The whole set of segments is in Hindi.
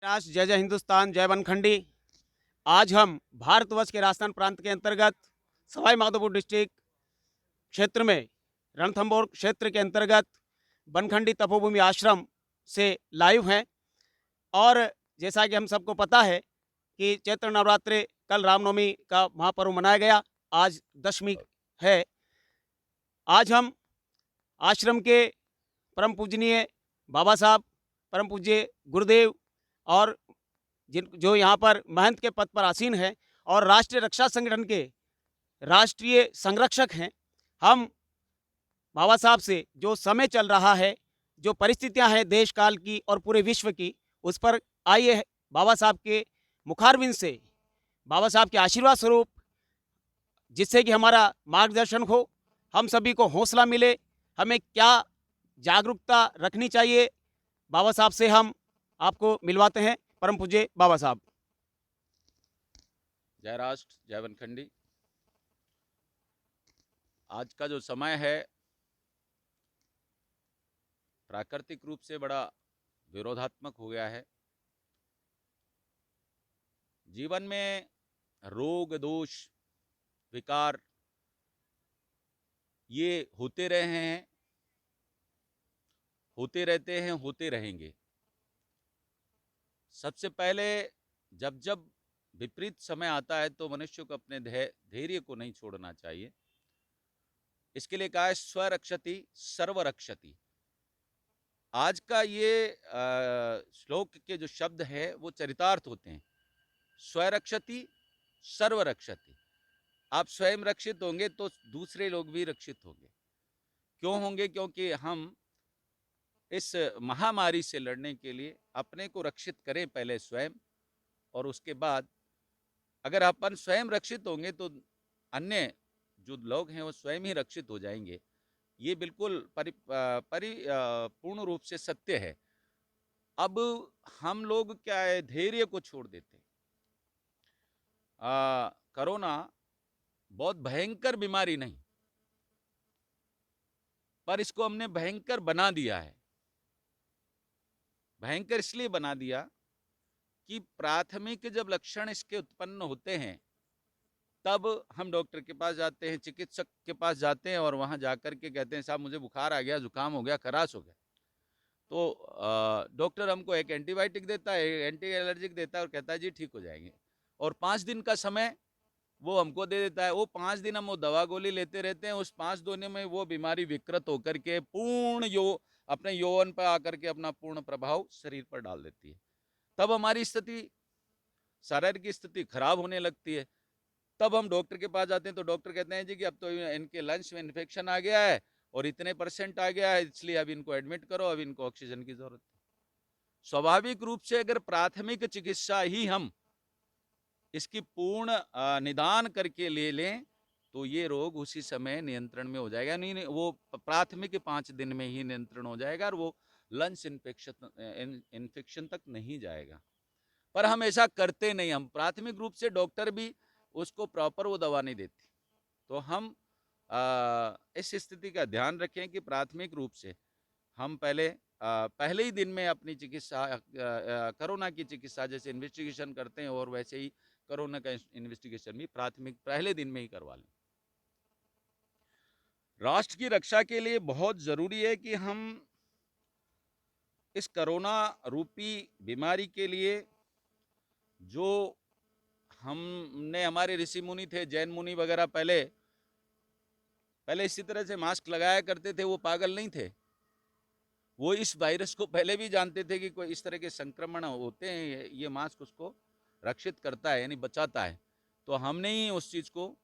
राष्ट्र जय जय हिंदुस्तान जय बनखंडी। आज हम भारतवर्ष के राजस्थान प्रांत के अंतर्गत सवाई माधोपुर डिस्ट्रिक्ट क्षेत्र में रणथंभौर क्षेत्र के अंतर्गत बनखंडी तपोभूमि आश्रम से लाइव हैं। और जैसा कि हम सबको पता है कि चैत्र नवरात्रि कल रामनवमी का महापर्व मनाया गया, आज दशमी है। आज हम आश्रम के परम पूजनीय बाबा साहब, परम पूज्य गुरुदेव और जिन जो यहाँ पर महंत के पद पर आसीन हैं और राष्ट्रीय रक्षा संगठन के राष्ट्रीय संरक्षक हैं, हम बाबा साहब से जो समय चल रहा है, जो परिस्थितियां हैं देश काल की और पूरे विश्व की, उस पर आइए बाबा साहब के मुखारबिंद से, बाबा साहब के आशीर्वाद स्वरूप, जिससे कि हमारा मार्गदर्शन हो, हम सभी को हौसला मिले, हमें क्या जागरूकता रखनी चाहिए, बाबा साहब से हम आपको मिलवाते हैं। परम पूज्य बाबा साहब। जय राष्ट्र जय बनखंडी। आज का जो समय है प्राकृतिक रूप से बड़ा विरोधात्मक हो गया है। जीवन में रोग दोष विकार ये होते रहे हैं, होते रहते हैं, होते रहेंगे। सबसे पहले जब जब विपरीत समय आता है तो मनुष्य को अपने धैर्य को नहीं छोड़ना चाहिए। इसके लिए कहा है स्वरक्षति सर्वरक्षति। आज का ये श्लोक के जो शब्द है वो चरितार्थ होते हैं। स्वरक्षति सर्वरक्षति। आप स्वयं रक्षित होंगे तो दूसरे लोग भी रक्षित होंगे। क्यों होंगे? क्योंकि हम इस महामारी से लड़ने के लिए अपने को रक्षित करें पहले स्वयं, और उसके बाद अगर अपन स्वयं रक्षित होंगे तो अन्य जो लोग हैं वो स्वयं ही रक्षित हो जाएंगे। ये बिल्कुल पूर्ण रूप से सत्य है। अब हम लोग क्या है, धैर्य को छोड़ देते हैं। कोरोना बहुत भयंकर बीमारी नहीं, पर इसको हमने भयंकर बना दिया है। भयंकर इसलिए बना दिया कि प्राथमिक जब लक्षण इसके उत्पन्न होते हैं तब हम डॉक्टर के पास जाते हैं, चिकित्सक के पास जाते हैं और वहां जाकर के कहते हैं साहब मुझे बुखार आ गया, जुकाम हो गया, खराश हो गया। तो डॉक्टर हमको एक एंटीबायोटिक देता है, एंटी एलर्जिक देता है और कहता है जी ठीक हो जाएंगे, और 5 दिन का समय वो हमको दे देता है। वो 5 दिन हम वो दवा गोली लेते रहते हैं। उस 5 दिनों में वो बीमारी विकृत होकर के अपने यौवन पर आकर के अपना पूर्ण प्रभाव शरीर पर डाल देती है। तब हमारी स्थिति, शारीरिक स्थिति खराब होने लगती है। तब हम डॉक्टर के पास जाते हैं तो डॉक्टर कहते हैं जी कि अब तो इनके लंग्स में इन्फेक्शन आ गया है और इतने % आ गया है, इसलिए अब इनको एडमिट करो, अब इनको ऑक्सीजन की जरूरत है। स्वाभाविक रूप से अगर प्राथमिक चिकित्सा ही हम इसकी पूर्ण निदान करके ले लें तो ये रोग उसी समय नियंत्रण में हो जाएगा। नहीं, वो प्राथमिक 5 दिन में ही नियंत्रण हो जाएगा और वो लंग्स इन्फेक्शन तक नहीं जाएगा। पर हम ऐसा करते नहीं। हम प्राथमिक रूप से, डॉक्टर भी उसको प्रॉपर वो दवा नहीं देती। तो हम इस स्थिति का ध्यान रखें कि प्राथमिक रूप से हम पहले ही दिन में अपनी चिकित्सा, कोरोना की चिकित्सा जैसे इन्वेस्टिगेशन करते हैं और वैसे ही कोरोना का इन्वेस्टिगेशन भी प्राथमिक पहले दिन में ही करवा लें। राष्ट्र की रक्षा के लिए बहुत जरूरी है कि हम इस कोरोना रूपी बीमारी के लिए, जो हमने, हमारे ऋषि मुनि थे, जैन मुनि वगैरह पहले इसी तरह से मास्क लगाया करते थे। वो पागल नहीं थे। वो इस वायरस को पहले भी जानते थे कि कोई इस तरह के संक्रमण होते हैं, ये मास्क उसको रक्षित करता है, यानी बचाता है। तो हमने ही उस चीज़ को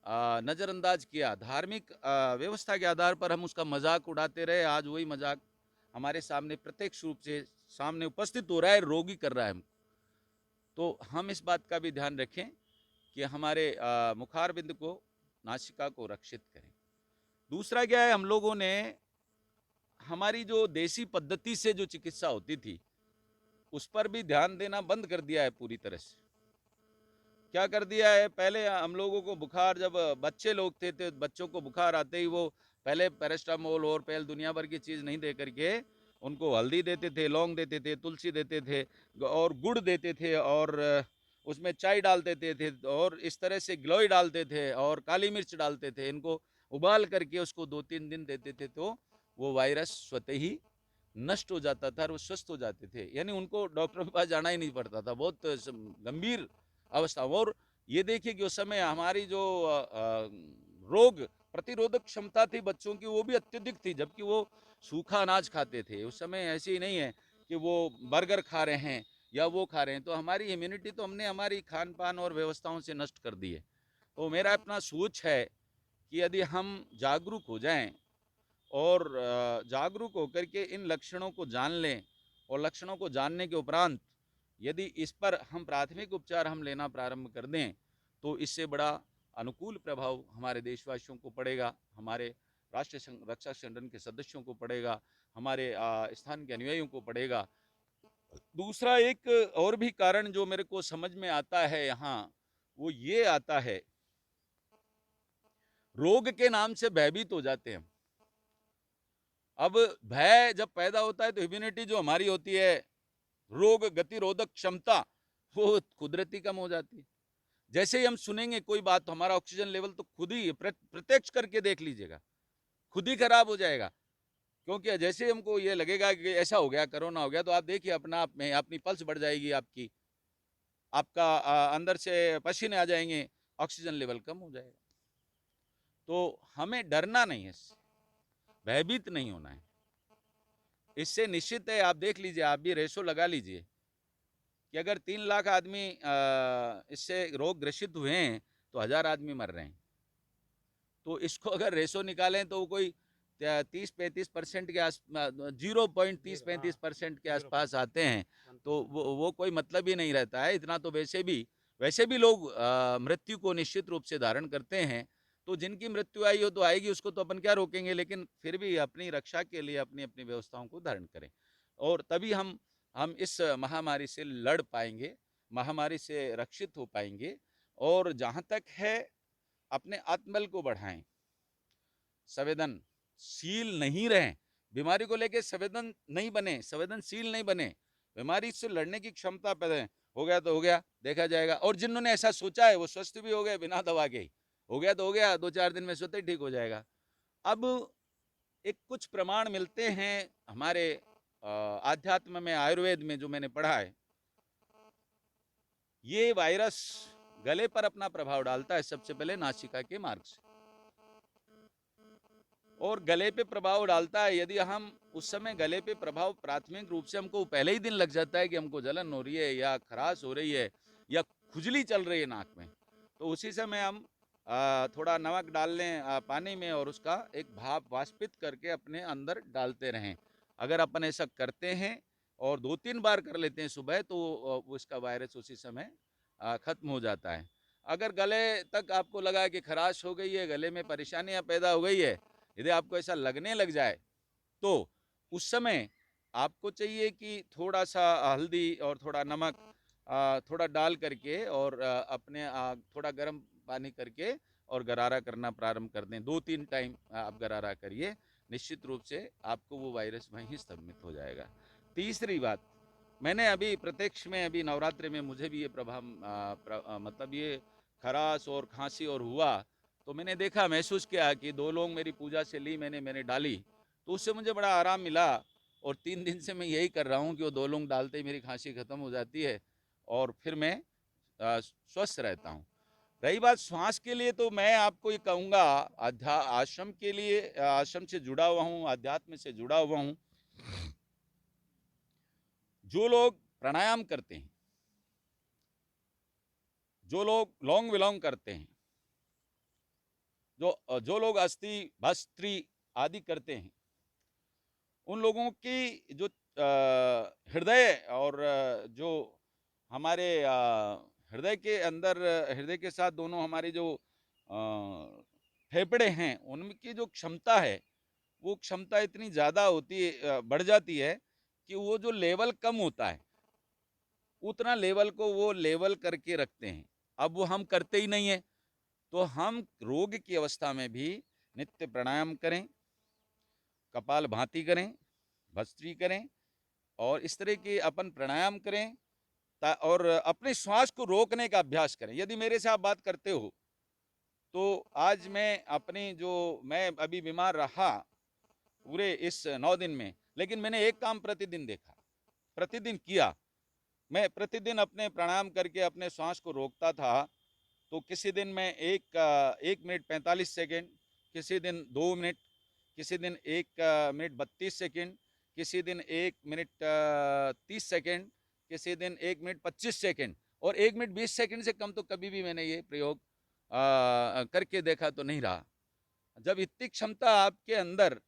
नज़रअंदाज किया। धार्मिक व्यवस्था के आधार पर हम उसका मजाक उड़ाते रहे। आज वही मजाक हमारे सामने प्रत्यक्ष रूप से सामने उपस्थित हो रहा है, रोगी कर रहा है हमको। तो हम इस बात का भी ध्यान रखें कि हमारे मुखारबिंद को, नासिका को रक्षित करें। दूसरा क्या है, हम लोगों ने हमारी जो देसी पद्धति से जो चिकित्सा होती थी उस पर भी ध्यान देना बंद कर दिया है पूरी तरह से। क्या कर दिया है, पहले हम लोगों को बुखार, जब बच्चे लोग थे तो बच्चों को बुखार आते ही वो पहले पैरास्टामोल और पहले दुनिया भर की चीज़ नहीं दे करके उनको हल्दी देते थे, लौंग देते थे, तुलसी देते थे और गुड़ देते थे और उसमें चाय डाल देते थे और इस तरह से गिलोय डालते थे और काली मिर्च डालते थे। इनको उबाल करके उसको 2-3 दिन देते थे तो वो वायरस स्वतः ही नष्ट हो जाता था और वो स्वस्थ हो जाते थे। यानी उनको डॉक्टर के पास जाना ही नहीं पड़ता था। बहुत गंभीर अवस्था। और ये देखिए कि उस समय हमारी जो रोग प्रतिरोधक क्षमता थी बच्चों की वो भी अत्यधिक थी, जबकि वो सूखा अनाज खाते थे। उस समय ऐसे ही नहीं है कि वो बर्गर खा रहे हैं या वो खा रहे हैं। तो हमारी इम्यूनिटी तो हमने हमारी खान पान और व्यवस्थाओं से नष्ट कर दी है। तो मेरा अपना सोच है कि यदि हम जागरूक हो जाएं और जागरूक होकर के इन लक्षणों को जान लें और लक्षणों को जानने के उपरांत यदि इस पर हम प्राथमिक उपचार हम लेना प्रारंभ कर दें तो इससे बड़ा अनुकूल प्रभाव हमारे देशवासियों को पड़ेगा, हमारे राष्ट्रीय रक्षा संगठन के सदस्यों को पड़ेगा, हमारे स्थान के अनुयायियों को पड़ेगा। दूसरा एक और भी कारण जो मेरे को समझ में आता है यहाँ, वो ये आता है, रोग के नाम से भयभीत हो जाते हैं हम। अब भय जब पैदा होता है तो इम्यूनिटी जो हमारी होती है, रोग गतिरोधक क्षमता, वो कुदरती कम हो जाती है। जैसे ही हम सुनेंगे कोई बात तो हमारा ऑक्सीजन लेवल तो खुद ही प्रत्यक्ष करके देख लीजिएगा, खुद ही खराब हो जाएगा। क्योंकि जैसे ही हमको ये लगेगा कि ऐसा हो गया, कोरोना हो गया, तो आप देखिए अपना आप में अपनी पल्स बढ़ जाएगी, आपकी आपका अंदर से पसीने आ जाएंगे, ऑक्सीजन लेवल कम हो जाएगा। तो हमें डरना नहीं है, भयभीत नहीं होना है। इससे निश्चित है, आप देख लीजिए, आप भी रेशो लगा लीजिए कि अगर 3 लाख आदमी इससे रोग ग्रसित हुए हैं तो 1000 आदमी मर रहे हैं। तो इसको अगर रेशो निकालें तो कोई 30-35% के आस 0.30-35% के आसपास आते हैं। तो वो कोई मतलब ही नहीं रहता है। इतना तो वैसे भी लोग मृत्यु को निश्चित रूप से धारण करते हैं। तो जिनकी मृत्यु आई हो तो आएगी, उसको तो अपन क्या रोकेंगे, लेकिन फिर भी अपनी रक्षा के लिए अपनी अपनी व्यवस्थाओं को धारण करें और तभी हम इस महामारी से लड़ पाएंगे, महामारी से रक्षित हो पाएंगे। और जहाँ तक है, अपने आत्मबल को बढ़ाएं, संवेदनशील नहीं रहें, बीमारी को लेकर संवेदनशील नहीं बने, बीमारी से लड़ने की क्षमता पैदा हो गया तो हो गया, देखा जाएगा। और जिन्होंने ऐसा सोचा है वो स्वस्थ भी हो गए बिना दवा के ही, हो गया तो हो गया, 2-4 दिन में स्वतः ठीक हो जाएगा। अब एक कुछ प्रमाण मिलते हैं हमारे आध्यात्म में, आयुर्वेद में, जो मैंने पढ़ा है। ये वायरस गले पर अपना प्रभाव डालता है सबसे पहले नासिका के मार्ग से, और गले पे प्रभाव डालता है। यदि हम उस समय गले पे प्रभाव प्राथमिक रूप से हमको पहले ही दिन लग जाता है कि हमको जलन हो रही है या खराश हो रही है या खुजली चल रही है नाक में, तो उसी समय हम थोड़ा नमक डाल लें पानी में और उसका एक भाप वाष्पित करके अपने अंदर डालते रहें। अगर अपन ऐसा करते हैं और 2-3 बार कर लेते हैं सुबह, तो उसका वायरस उसी समय खत्म हो जाता है। अगर गले तक आपको लगा कि खराश हो गई है, गले में परेशानियां पैदा हो गई है, यदि आपको ऐसा लगने लग जाए तो उस समय आपको चाहिए कि थोड़ा सा हल्दी और थोड़ा नमक थोड़ा डाल करके और अपने थोड़ा गर्म पानी करके और गरारा करना प्रारंभ कर दें। 2-3 टाइम आप गरारा करिए, निश्चित रूप से आपको वो वायरस वहीं स्तंभित हो जाएगा। तीसरी बात, मैंने अभी प्रत्यक्ष में, अभी नवरात्रि में मुझे भी ये प्रभाव मतलब ये खराश और खांसी और हुआ, तो मैंने देखा, महसूस किया कि 2 लोग मेरी पूजा से ली, मैंने डाली, तो उससे मुझे बड़ा आराम मिला। और 3 दिन से मैं यही कर रहा हूँ कि वो 2 लोग डालते ही मेरी खांसी खत्म हो जाती है और फिर मैं स्वस्थ रहता हूँ। रही बात श्वास के लिए, तो मैं आपको ये कहूँगा, आश्रम के लिए, आश्रम से जुड़ा हुआ हूँ, अध्यात्म से जुड़ा हुआ हूँ। जो लोग प्राणायाम करते हैं, जो लोग लौंग विलोंग करते हैं, जो लोग अस्थि भस्त्री आदि करते हैं, उन लोगों की जो हृदय और जो हमारे हृदय के अंदर, हृदय के साथ दोनों हमारे जो फेफड़े हैं, उनकी जो क्षमता है, वो क्षमता इतनी ज़्यादा होती है, बढ़ जाती है कि वो जो लेवल कम होता है, उतना लेवल को वो लेवल करके रखते हैं। अब वो हम करते ही नहीं है, तो हम रोग की अवस्था में भी नित्य प्राणायाम करें, कपाल भाती करें, भस्त्री करें और इस तरह के अपन प्राणायाम करें और अपने श्वास को रोकने का अभ्यास करें। यदि मेरे से आप बात करते हो तो आज मैं अभी बीमार रहा पूरे इस 9 दिन में, लेकिन मैंने एक काम प्रतिदिन देखा, प्रतिदिन किया। मैं प्रतिदिन अपने प्राणायाम करके अपने श्वास को रोकता था। तो किसी दिन मैं 1 मिनट 45 सेकेंड, किसी दिन 2 मिनट, किसी दिन 1 मिनट 32 सेकेंड, किसी दिन 1 मिनट 30 सेकेंड, किसी दिन 1 मिनट 25 सेकेंड, और 1 मिनट 20 सेकेंड से कम तो कभी भी मैंने ये प्रयोग करके देखा तो नहीं रहा। जब इतनी क्षमता आपके अंदर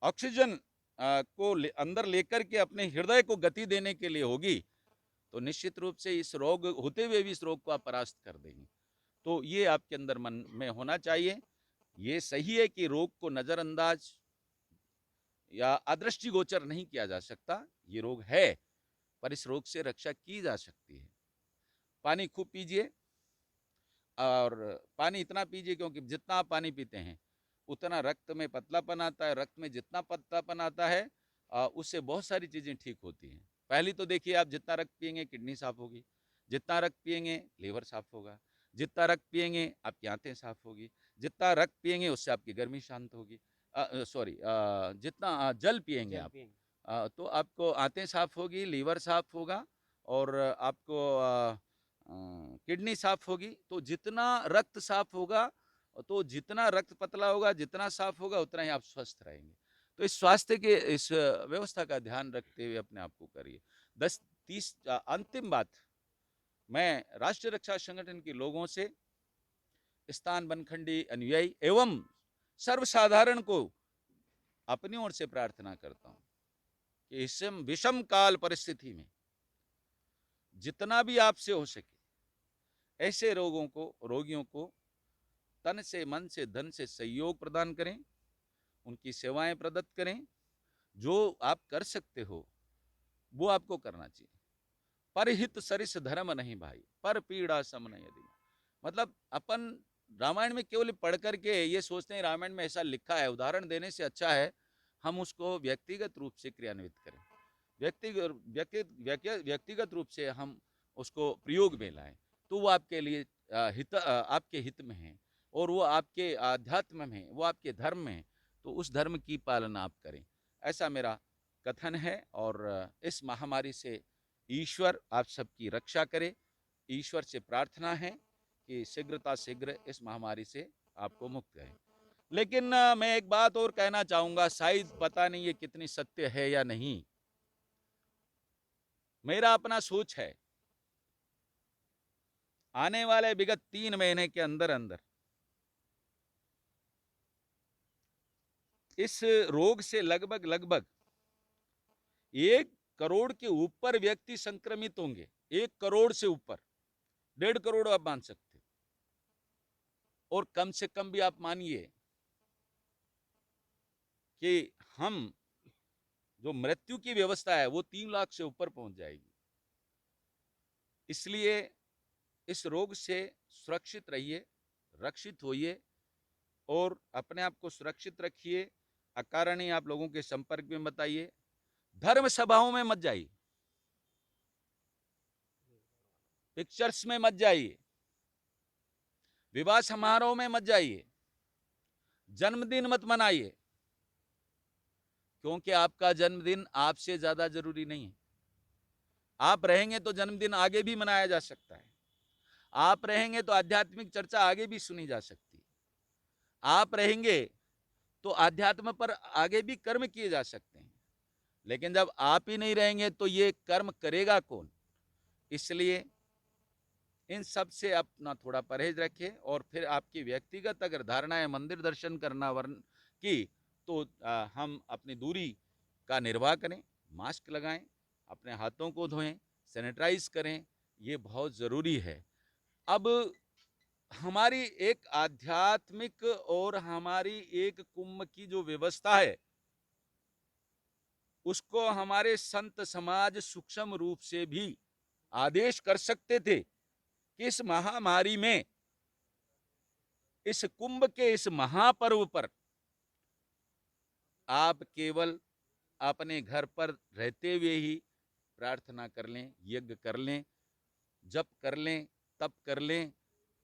ऑक्सीजन को अंदर लेकर के अपने हृदय को गति देने के लिए होगी, तो निश्चित रूप से इस रोग होते हुए भी इस रोग को आप परास्त कर देंगे। तो ये आपके अंदर मन में होना चाहिए। ये सही है कि रोग को नज़रअंदाज या अदृष्टिगोचर नहीं किया जा सकता। ये रोग है, पर इस रोग से रक्षा की जा सकती है। पानी खूब पीजिए, और पानी इतना पीजिए क्योंकि जितना आप पानी पीते हैं उतना रक्त में पतलापन आता है। रक्त में जितना पतलापन आता है उससे बहुत सारी चीज़ें ठीक होती हैं। पहली तो देखिए, आप जितना रक्त पिएंगे किडनी साफ होगी, जितना रक्त पिएंगे लीवर साफ होगा, जितना रक्त पिएंगे आपकी आंतें साफ होगी, जितना रक्त पिएंगे उससे आपकी गर्मी शांत होगी। जितना जल पिएंगे आप तो आपको आंतें साफ होगी, लीवर साफ होगा, और आपको किडनी साफ होगी। तो जितना रक्त साफ होगा, तो जितना रक्त पतला होगा, जितना साफ होगा, उतना ही आप स्वस्थ रहेंगे। तो इस स्वास्थ्य के इस व्यवस्था का ध्यान रखते हुए अपने आप को करिए। 10-30 अंतिम बात, मैं राष्ट्रीय रक्षा संगठन के लोगों से, स्थान बनखंडी अनुयायी एवं सर्वसाधारण को अपनी ओर से प्रार्थना करता हूं कि इस विषम काल परिस्थिति में जितना भी आपसे हो सके ऐसे रोगियों को तन से, मन से, धन से सहयोग प्रदान करें, उनकी सेवाएं प्रदत्त करें। जो आप कर सकते हो वो आपको करना चाहिए। परहित सरिस धर्म नहीं भाई, पर पीड़ा सम नहीं यदि। मतलब अपन रामायण में केवल पढ़ करके ये सोचते हैं रामायण में ऐसा लिखा है, उदाहरण देने से अच्छा है हम उसको व्यक्तिगत रूप से क्रियान्वित करें, व्यक्तिगत रूप से हम उसको प्रयोग में लाएं। तो वो आपके लिए आपके हित में है, और वो आपके आध्यात्म में, वो आपके धर्म में है। तो उस धर्म की पालना आप करें, ऐसा मेरा कथन है। और इस महामारी से ईश्वर आप सबकी रक्षा करे। ईश्वर से प्रार्थना है कि शीघ्र इस महामारी से आपको मुक्त करें। लेकिन मैं एक बात और कहना चाहूँगा, शायद पता नहीं ये कितनी सत्य है या नहीं, मेरा अपना सोच है, आने वाले विगत 3 महीने के अंदर अंदर इस रोग से लगभग 1 करोड़ के ऊपर व्यक्ति संक्रमित होंगे। 1 करोड़ से ऊपर, 1.5 करोड़ आप मान सकते हो। और कम से कम भी आप मानिए कि हम जो मृत्यु की व्यवस्था है वो 3 लाख से ऊपर पहुंच जाएगी। इसलिए इस रोग से सुरक्षित रहिए, रक्षित होइए, और अपने आप को सुरक्षित रखिए। अकारण ही आप लोगों के संपर्क में मत आइए। धर्म सभाओं में मत जाइए, पिक्चर्स में मत जाइए, विवाह समारोह में मत जाइए, जन्मदिन मत मनाइए, क्योंकि आपका जन्मदिन आपसे ज्यादा जरूरी नहीं है। आप रहेंगे तो जन्मदिन आगे भी मनाया जा सकता है, आप रहेंगे तो आध्यात्मिक चर्चा आगे भी सुनी जा सकती है, आप रहेंगे तो आध्यात्म पर आगे भी कर्म किए जा सकते हैं। लेकिन जब आप ही नहीं रहेंगे तो ये कर्म करेगा कौन? इसलिए इन सब से अपना थोड़ा परहेज रखें। और फिर आपकी व्यक्तिगत अगर धारणा है मंदिर दर्शन करना वर्ण की, तो हम अपनी दूरी का निर्वाह करें, मास्क लगाएं, अपने हाथों को धोएं, सैनिटाइज करें, ये बहुत ज़रूरी है। अब हमारी एक आध्यात्मिक और हमारी एक कुंभ की जो व्यवस्था है, उसको हमारे संत समाज सूक्ष्म रूप से भी आदेश कर सकते थे कि इस महामारी में, इस कुंभ के इस महापर्व पर आप केवल अपने घर पर रहते हुए ही प्रार्थना कर लें, यज्ञ कर लें, जप कर लें, तप कर लें,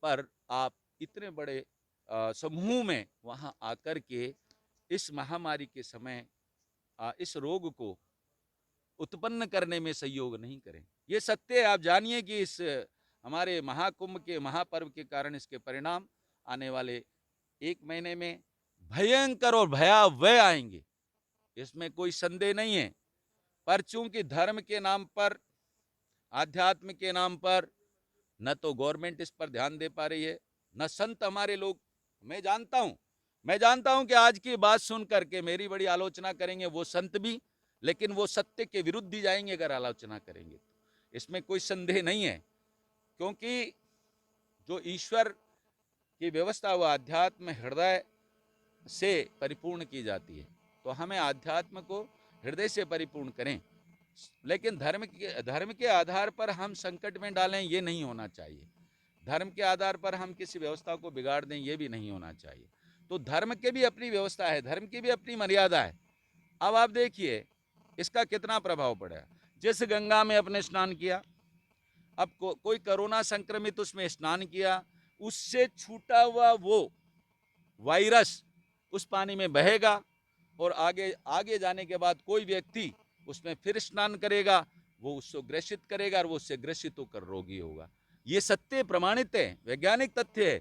पर आप इतने बड़े समूह में वहाँ आकर के इस महामारी के समय इस रोग को उत्पन्न करने में सहयोग नहीं करें। ये सत्य है, आप जानिए कि इस हमारे महाकुंभ के महापर्व के कारण इसके परिणाम आने वाले 1 महीने में भयंकर और भयावह आएंगे, इसमें कोई संदेह नहीं है। पर चूंकि धर्म के नाम पर, आध्यात्म के नाम पर न तो गवर्नमेंट इस पर ध्यान दे पा रही है, न संत हमारे लोग। मैं जानता हूं कि आज की बात सुन करके मेरी बड़ी आलोचना करेंगे वो संत भी, लेकिन वो सत्य के विरुद्ध ही जाएंगे अगर आलोचना करेंगे तो, इसमें कोई संदेह नहीं है। क्योंकि जो ईश्वर की व्यवस्था वो आध्यात्म हृदय से परिपूर्ण की जाती है, तो हमें आध्यात्म को हृदय से परिपूर्ण करें, लेकिन धर्म के आधार पर हम संकट में डालें, ये नहीं होना चाहिए। धर्म के आधार पर हम किसी व्यवस्था को बिगाड़ दें, ये भी नहीं होना चाहिए। तो धर्म के भी अपनी व्यवस्था है, धर्म की भी अपनी मर्यादा है। अब आप देखिए इसका कितना प्रभाव पड़ा। जिस गंगा में अपने स्नान किया, अब कोई कोरोना संक्रमित उसमें स्नान किया, उससे छूटा हुआ वो वायरस उस पानी में बहेगा और आगे जाने के बाद कोई व्यक्ति उसमें फिर स्नान करेगा, वो उसको ग्रसित करेगा और वो उससे ग्रसित होकर रोगी होगा। ये सत्य प्रमाणित है, वैज्ञानिक तथ्य है,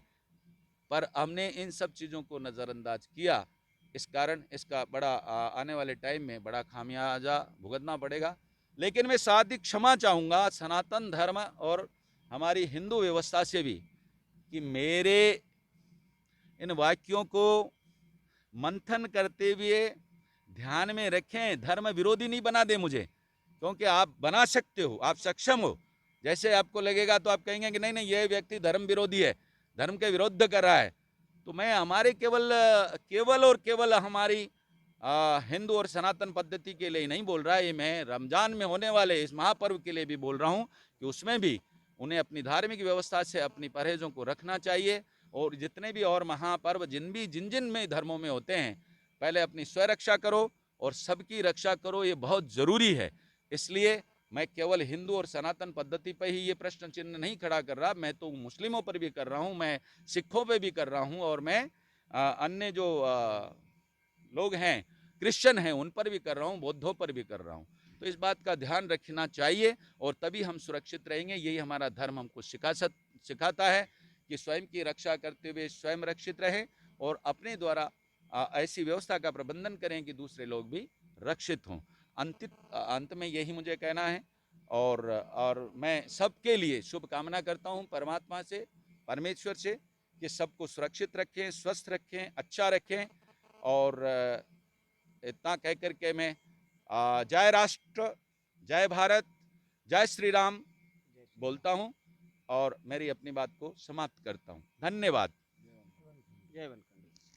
पर हमने इन सब चीज़ों को नज़रअंदाज किया। इस कारण इसका बड़ा आने वाले टाइम में बड़ा खामियाजा भुगतना पड़ेगा। लेकिन मैं साथ ही क्षमा चाहूँगा सनातन धर्म और हमारी हिंदू व्यवस्था से भी कि मेरे इन वाक्यों को मंथन करते हुए ध्यान में रखें, धर्म विरोधी नहीं बना दे मुझे, क्योंकि आप बना सकते हो, आप सक्षम हो। जैसे आपको लगेगा तो आप कहेंगे कि नहीं नहीं ये व्यक्ति धर्म विरोधी है, धर्म के विरुद्ध कर रहा है। तो मैं हमारे केवल हमारी हिंदू और सनातन पद्धति के लिए नहीं बोल रहा, ये मैं रमजान में होने वाले इस महापर्व के लिए भी बोल रहा हूँ कि उसमें भी उन्हें अपनी धार्मिक व्यवस्था से अपनी परहेजों को रखना चाहिए। और जितने भी और महापर्व जिन में धर्मों में होते हैं, पहले अपनी स्वरक्षा करो और सबकी रक्षा करो, ये बहुत ज़रूरी है। इसलिए मैं केवल हिंदू और सनातन पद्धति पर ही ये प्रश्न चिन्ह नहीं खड़ा कर रहा, मैं तो मुस्लिमों पर भी कर रहा हूँ, मैं सिखों पे भी कर रहा हूँ, और मैं अन्य जो लोग हैं क्रिश्चियन हैं उन पर भी कर रहा हूँ, बौद्धों पर भी कर रहा हूँ। तो इस बात का ध्यान रखना चाहिए और तभी हम सुरक्षित रहेंगे। यही हमारा धर्म हमको सिखाता है कि स्वयं की रक्षा करते हुए स्वयं रक्षित रहें और अपने द्वारा ऐसी व्यवस्था का प्रबंधन करें कि दूसरे लोग भी रक्षित हों। अंत में यही मुझे कहना है और मैं सबके लिए शुभकामना करता हूं परमात्मा से, परमेश्वर से, कि सबको सुरक्षित रखें, स्वस्थ रखें, अच्छा रखें। और इतना कह करके मैं जय राष्ट्र, जय भारत, जय श्री राम बोलता हूं और मेरी अपनी बात को समाप्त करता हूं। धन्यवाद। जय वनखंडी।